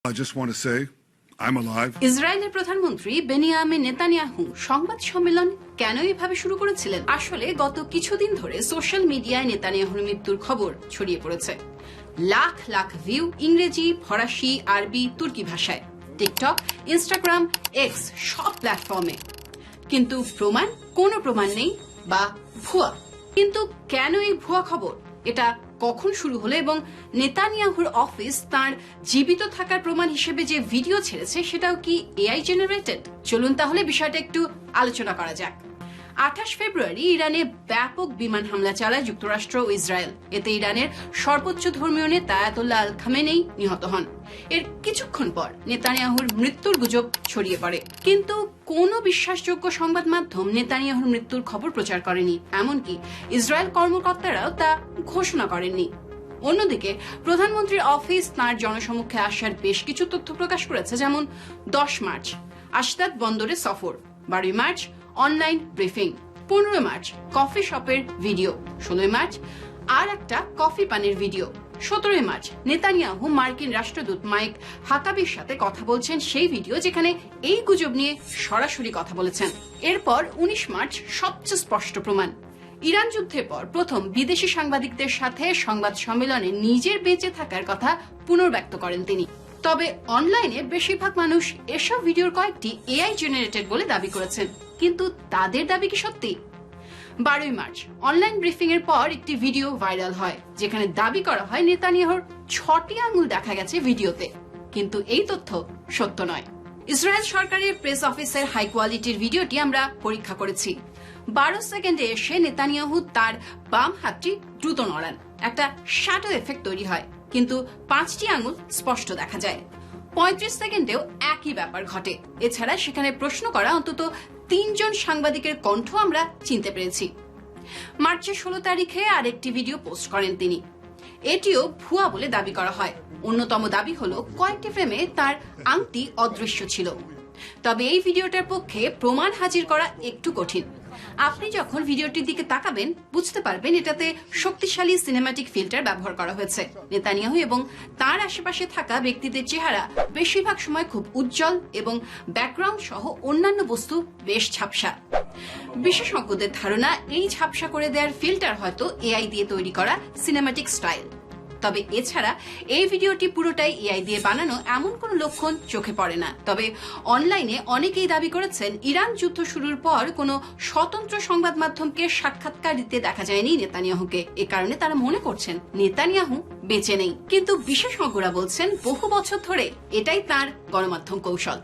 I just want to say I'm alive. ইসরায়েলের প্রধানমন্ত্রী Benjamin Netanyahu সংবাদ সম্মেলন কেন এভাবে শুরু করেছিলেন? আসলে গত কিছুদিন ধরে সোশ্যাল মিডিয়ায় নেতানিয়াহুর মৃত্যুর খবর ছড়িয়ে পড়েছে। লাখ লাখ ভিউ ইংরেজি, ফরাসি, আরবি, তুর্কি ভাষায়, টিকটক, ইনস্টাগ্রাম, এক্স সব প্ল্যাটফর্মে। কিন্তু কোনো প্রমাণ নেই বা ভুয়া। কিন্তু কেন এই ভুয়া খবর? এটা কখন শুরু হলো এবং নেতানিয়াহুর অফিস তার জীবিত থাকার প্রমাণ হিসেবে যে ভিডিও ছেড়েছে সেটাও কি এআই জেনারেটেড? চলুন তাহলে বিষয়টা একটু আলোচনা করা যাক। 28 ফেব্রুয়ারি ইরানে ব্যাপক বিমান হামলা চালায় যুক্তরাষ্ট্র ও ইসরায়েল। এতে ইরানের সর্বোচ্চ ধর্মীয় নেতা আয়াতুল্লাহ আল খামেনেই নিহত হন। এর কিছুক্ষণ পর নেতানিয়াহুর মৃত্যুর গুজব ছড়িয়ে পড়ে, কিন্তু কোনো বিশ্বাসযোগ্য সংবাদ মাধ্যম নেতানিয়াহুর মৃত্যুর খবর প্রচার করেনি, এমনকি ইসরায়েল কর্মকর্তারাও তা ঘোষণা করেননি। অন্যদিকে প্রধানমন্ত্রীর অফিস তাঁর জনসমক্ষে আসার বেশ কিছু তথ্য প্রকাশ করেছে, যেমন 10 মার্চ আশদাদ বন্দরে সফর, 12 March online briefing, 15 March coffee শপের ভিডিও, 16 মার্চ আর একটা কফি পানের ভিডিও, 17 মার্চ নেতানিয়াহু মার্কিন রাষ্ট্রদূত মাইক হাকাবির সাথে কথা বলছেন সেই ভিডিও, যেখানে এই গুজব নিয়ে সরাসরি কথা বলেছেন। এরপর 19 মার্চ সবচেয়ে স্পষ্ট প্রমাণ, ইরান যুদ্ধের পর প্রথম বিদেশি সাংবাদিকদের সাথে সংবাদ সম্মেলনে নিজের বেঁচে থাকার কথা পুনর্ব্যক্ত করেন তিনি। তবে অনলাইনে বেশিরভাগ মানুষ এসব ভিডিওর কয়েকটি এআই জেনারেটেড বলে দাবি করেছেন, কিন্তু তাদের দাবি কি সত্যি? 12 মার্চ অনলাইন ব্রিফিং এর পর একটি ভিডিও ভাইরাল হয়, যেখানে দাবি করা হয় নেতানিয়াহুর 6টি আঙুল দেখা গেছে ভিডিওতে, কিন্তু এই তথ্য সত্য নয়। ইসরায়েল সরকারের প্রেস অফিসের হাই কোয়ালিটির ভিডিওটি আমরা পরীক্ষা করেছি। 12 সেকেন্ডে এসে নেতানিয়াহু তার বাম হাতটি দ্রুত নড়ান, একটা শ্যাডো এফেক্ট তৈরি হয়, কিন্তু 5টি আঙুল স্পষ্ট দেখা যায়। 35 সেকেন্ডেও একই ব্যাপার ঘটে। এছাড়া সেখানে প্রশ্ন করা অন্তত 3 জন সাংবাদিকের কণ্ঠ আমরা চিনতে পেরেছি। মার্চের 16 তারিখে আরেকটি ভিডিও পোস্ট করেন তিনি, এটিও ভুয়া বলে দাবি করা হয়। অন্যতম দাবি হলো কয়েকটি ফ্রেমে তার আংটি অদৃশ্য ছিল। তবে এই ভিডিওটার পক্ষে প্রমাণ হাজির করা একটু কঠিন। আপনি যখন ভিডিওটির দিকে তাকাবেন বুঝতে পারবেন এটাতে শক্তিশালী সিনেম্যাটিক ফিল্টার ব্যবহার করা হয়েছে। নেতানিয়াহু এবং তার আশেপাশে থাকা ব্যক্তিদের চেহারা বেশিরভাগ সময় খুব উজ্জ্বল এবং ব্যাকগ্রাউন্ড সহ অন্যান্য বস্তু বেশ ঝাপসা। বিশেষজ্ঞদের ধারণা এই ঝাপসা করে দেওয়ার ফিল্টার হয়তো এআই দিয়ে তৈরি করা সিনেম্যাটিক স্টাইল। তবে এছাড়া এই ভিডিওটি পুরোটাই এআই দিয়ে বানানো এমন কোনো লক্ষণ চোখে পড়ে না। তবে অনলাইনে অনেকেই দাবি করেছেন ইরান যুদ্ধ শুরুর পর কোনো স্বতন্ত্র সংবাদ মাধ্যমকে সাক্ষাৎকার দিতে দেখা যায়নি নেতানিয়াহুকে। এ কারণে তারা মনে করছেন নেতানিয়াহু বেঁচে নেই, কিন্তু বিশেষজ্ঞরা বলছেন বহু বছর ধরে এটাই তার গণমাধ্যম কৌশল।